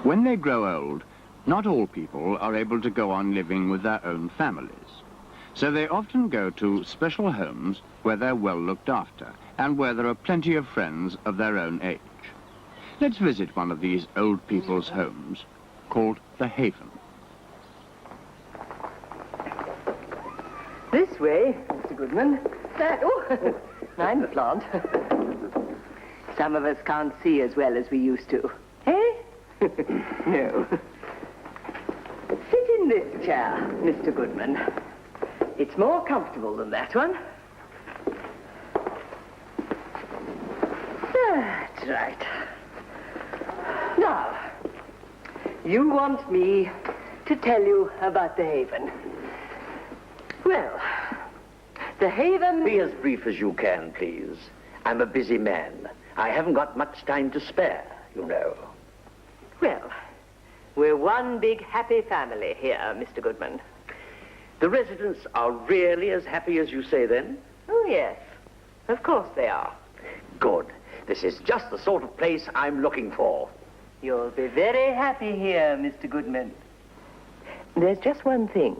When they grow old, not all people are able to go on living with their own families. So they often go to special homes where they're well looked after and where there are plenty of friends of their own age. Let's visit one of these old people's homes called The Haven. This way, Mr. Goodman. Oh, I'm the plant. Some of us can't see as well as we used to. Eh? No. Sit in this chair, Mr. Goodman. It's more comfortable than that one. That's right. Now, you want me to tell you about the Haven. Well, the Haven... Be as brief as you can, please. I'm a busy man. I haven't got much time to spare, you know. Well, we're one big happy family here, Mr. Goodman. The residents are really as happy as you say, then? Oh, yes. Of course they are. Good. This is just the sort of place I'm looking for. You'll be very happy here, Mr. Goodman. There's just one thing.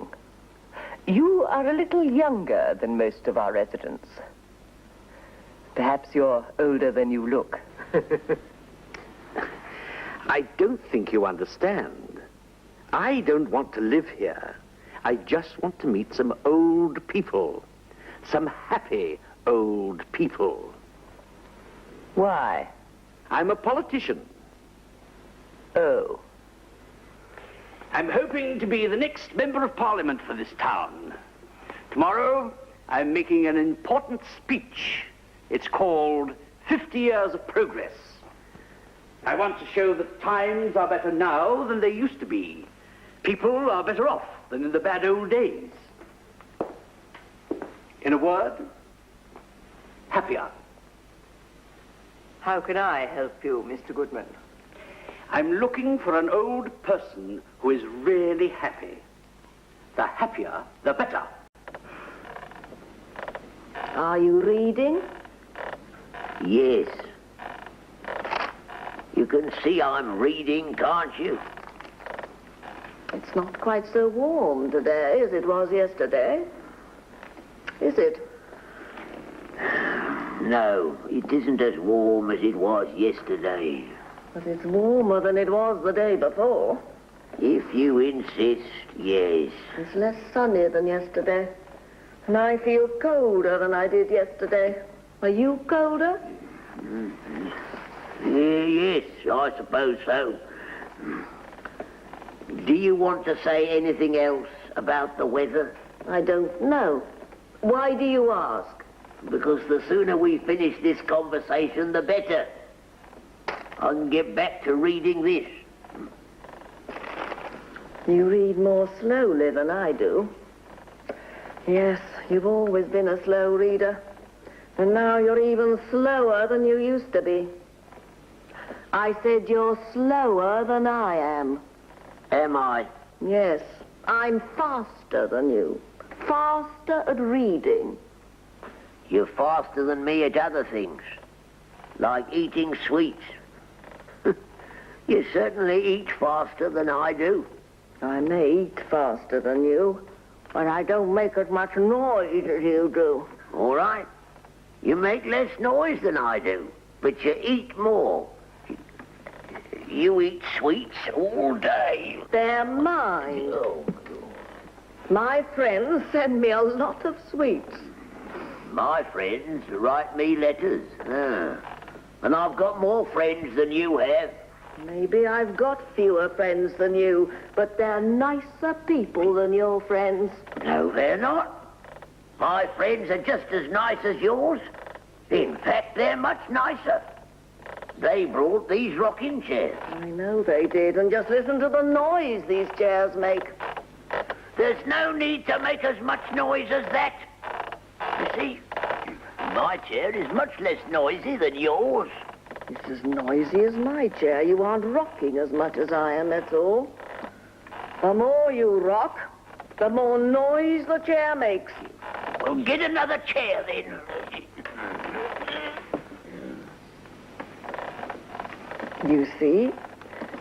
You are a little younger than most of our residents. Perhaps you're older than you look. I don't think you understand. I don't want to live here. I just want to meet some old people. Some happy old people. Why? I'm a politician. Oh. I'm hoping to be the next Member of Parliament for this town. Tomorrow, I'm making an important speech. It's called 50 Years of Progress. I want to show that times are better now than they used to be. People are better off than in the bad old days. In a word, happier. How can I help you, Mr. Goodman? I'm looking for an old person who is really happy. The happier, the better. Are you reading? Yes. You can see I'm reading, can't you? It's not quite so warm today as it was yesterday. Is it? No, it isn't as warm as it was yesterday. But it's warmer than it was the day before. If you insist, yes. It's less sunny than yesterday. And I feel colder than I did yesterday. Are you colder? Yes, I suppose so. Do you want to say anything else about the weather? I don't know. Why do you ask? Because the sooner we finish this conversation, the better. I can get back to reading this. You read more slowly than I do. Yes, you've always been a slow reader. And now you're even slower than you used to be. I said you're slower than I am. Am I? Yes, I'm faster than you. Faster at reading. You're faster than me at other things, like eating sweets. You certainly eat faster than I do. I may eat faster than you, but I don't make as much noise as you do. All right. You make less noise than I do, but you eat more. You eat sweets all day. They're mine. Oh. My friends send me a lot of sweets. My friends write me letters. And I've got more friends than you have. Maybe I've got fewer friends than you, but they're nicer people than your friends. No, they're not. My friends are just as nice as yours. In fact, they're much nicer. They brought these rocking chairs. I know they did, and just listen to the noise these chairs make. There's no need to make as much noise as that. You see, my chair is much less noisy than yours. It's as noisy as my chair. You aren't rocking as much as I am, that's all. The more you rock, the more noise the chair makes. Well, get another chair, then. You see,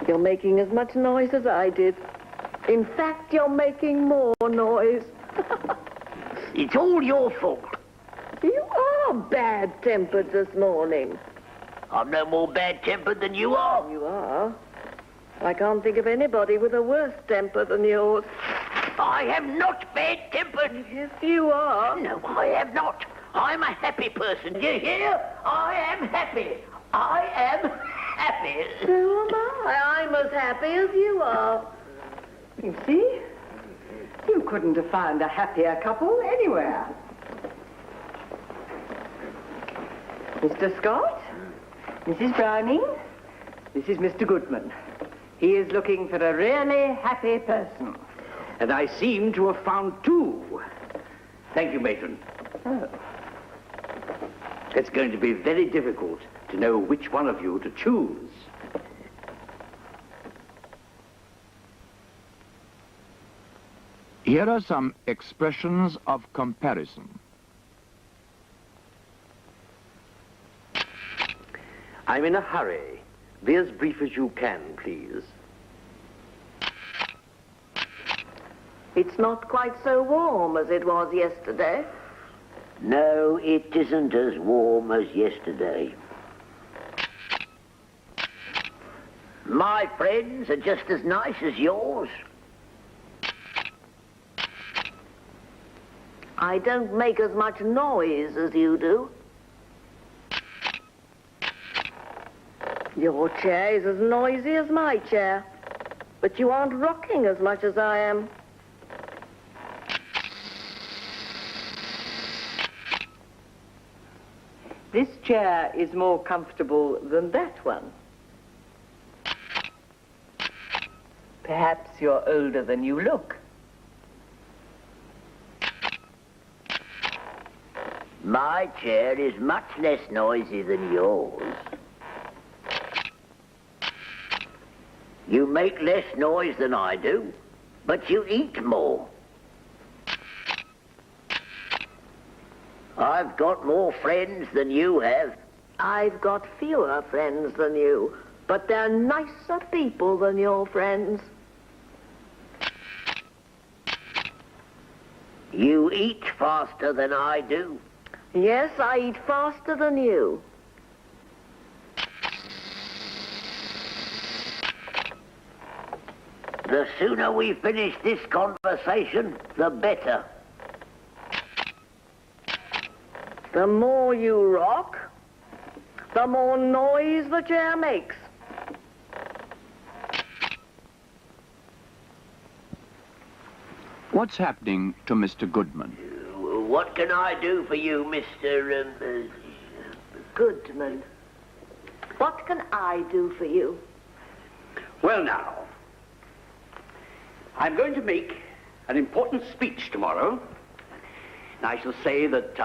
You're making as much noise as I did. In fact, you're making more noise. It's all your fault. You are bad-tempered this morning. I'm no more bad-tempered than you are. You are. I can't think of anybody with a worse temper than yours. I am not bad-tempered. Yes, you are. No, I am not. I'm a happy person. You hear? I am happy. I am happy. So am I. I'm as happy as you are. You see? You couldn't have found a happier couple anywhere. Mr. Scott, Mrs. Browning, this is Mr. Goodman. He is looking for a really happy person. And I seem to have found two. Thank you, matron. Oh. It's going to be very difficult to know which one of you to choose. Here are some expressions of comparison. I'm in a hurry. Be as brief as you can, please. It's not quite so warm as it was yesterday. No, it isn't as warm as yesterday. My friends are just as nice as yours. I don't make as much noise as you do. Your chair is as noisy as my chair, but you aren't rocking as much as I am. This chair is more comfortable than that one. Perhaps you're older than you look. My chair is much less noisy than yours. You make less noise than I do, but you eat more. I've got more friends than you have. I've got fewer friends than you, but they're nicer people than your friends. You eat faster than I do. Yes, I eat faster than you. The sooner we finish this conversation, the better. The more you rock, the more noise the chair makes. What's happening to Mr. Goodman? What can I do for you, Mr. Goodman, what can I do for you? Well, now, I'm going to make an important speech tomorrow. And I shall say that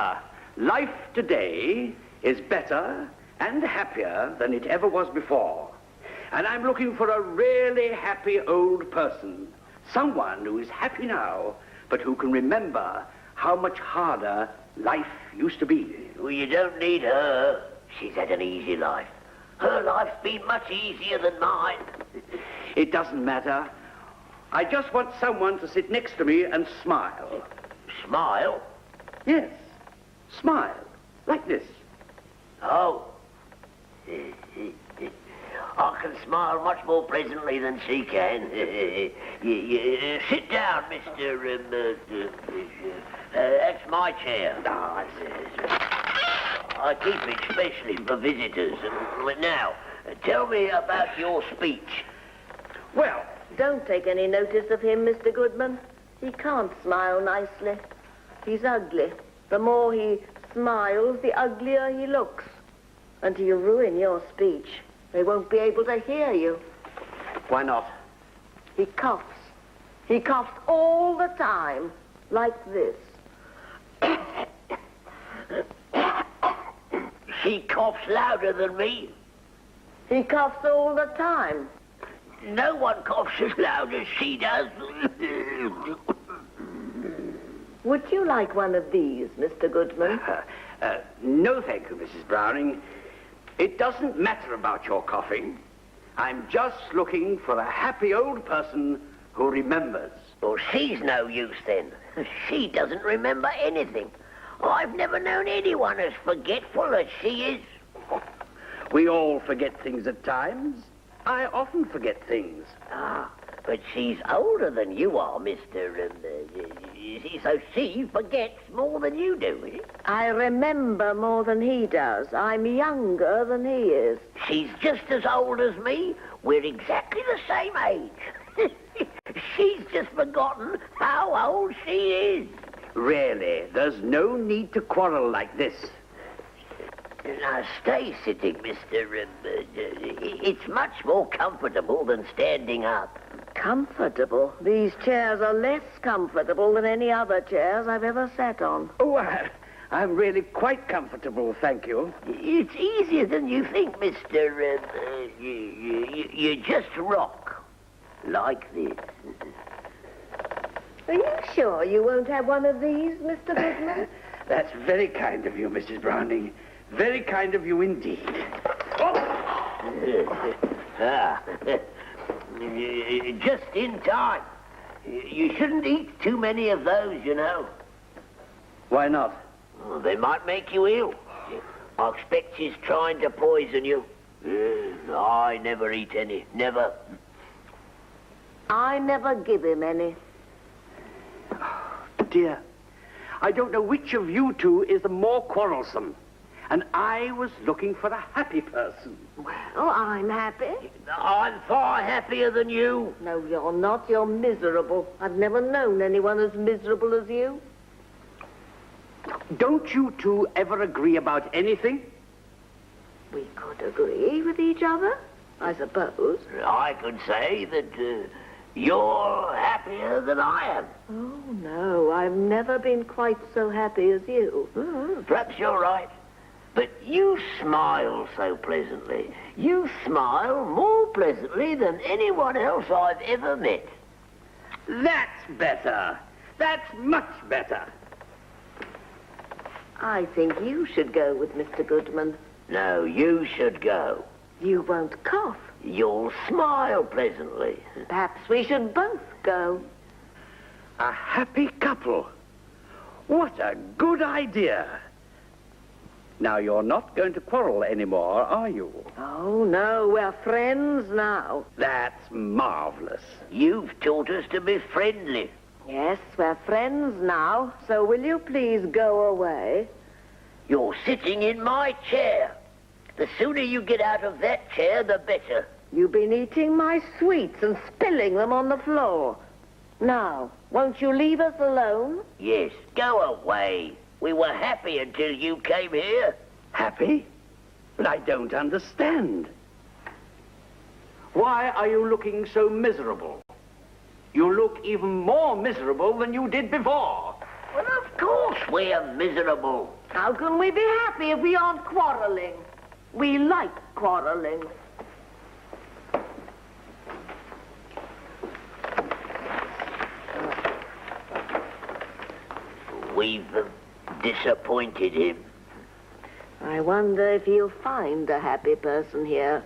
life today is better and happier than it ever was before. And I'm looking for a really happy old person. Someone who is happy now, but who can remember how much harder life used to be. Well, you don't need her. She's had an easy life. Her life's been much easier than mine. It doesn't matter. I just want someone to sit next to me and smile. Smile? Yes, smile. Like this. Oh. I can smile much more pleasantly than she can. Sit down, Mr. That's my chair. I keep it specially for visitors. And now, tell me about your speech. Well, Don't take any notice of him, Mr. Goodman. He can't smile nicely. He's ugly. The more he smiles, the uglier he looks. And he'll ruin your speech. They won't be able to hear you. why not? He coughs. He coughs all the time, like this. She coughs louder than me. He coughs all the time. No one coughs as loud as she does. Would you like one of these, Mr. Goodman? No, thank you, Mrs. Browning. It doesn't matter about your coughing. I'm just looking for a happy old person who remembers. Well, she's no use then. She doesn't remember anything. I've never known anyone as forgetful as she is. We all forget things at times. I often forget things. Ah, but she's older than you are, Mr. So she forgets more than you do, eh? I remember more than he does. I'm younger than he is. She's just as old as me. We're exactly the same age. She's just forgotten how old she is. Really, there's no need to quarrel like this. Now, stay sitting, Mr. It's much more comfortable than standing up. Comfortable? These chairs are less comfortable than any other chairs I've ever sat on. Oh, I'm really quite comfortable, thank you. It's easier than you think, Mr. You just rock. Like this. Are you sure you won't have one of these, Mr. Goodman? That's very kind of you, Mrs. Browning. Very kind of you indeed. Oh! Just in time. You shouldn't eat too many of those, you know. Why not? Oh, they might make you ill. I expect she's trying to poison you. I never eat any. Never. I never give him any. Dear, I don't know which of you two is the more quarrelsome. And I was looking for a happy person. Well, I'm happy. I'm far happier than you. No, you're not. You're miserable. I've never known anyone as miserable as you. Don't you two ever agree about anything? We could agree with each other, I suppose. I could say that you're happier than I am. Oh, no, I've never been quite so happy as you. Perhaps you're right. But you smile so pleasantly. You smile more pleasantly than anyone else I've ever met. That's better. That's much better. I think you should go with Mr. Goodman. No, you should go. You won't cough. You'll smile pleasantly. Perhaps we should both go. A happy couple. What a good idea. Now, you're not going to quarrel anymore, are you? Oh, no, we're friends now. That's marvelous. You've taught us to be friendly. Yes, we're friends now, so will you please go away? You're sitting in my chair. The sooner you get out of that chair, the better. You've been eating my sweets and spilling them on the floor. Now, won't you leave us alone? Yes, go away. We were happy until you came here. Happy? But I don't understand. Why are you looking so miserable? You look even more miserable than you did before. Well, of course we're miserable. How can we be happy if we aren't quarreling? We like quarreling. We've disappointed him. I wonder if he'll find a happy person here.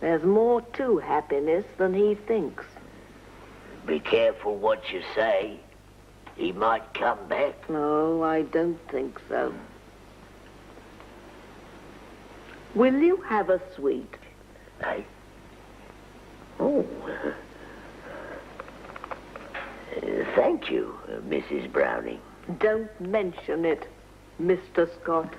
There's more to happiness than he thinks. Be careful what you say. He might come back. No, I don't think so. Will you have a sweet? Eh? Oh. Thank you, Mrs. Browning. Don't mention it, Mr. Scott.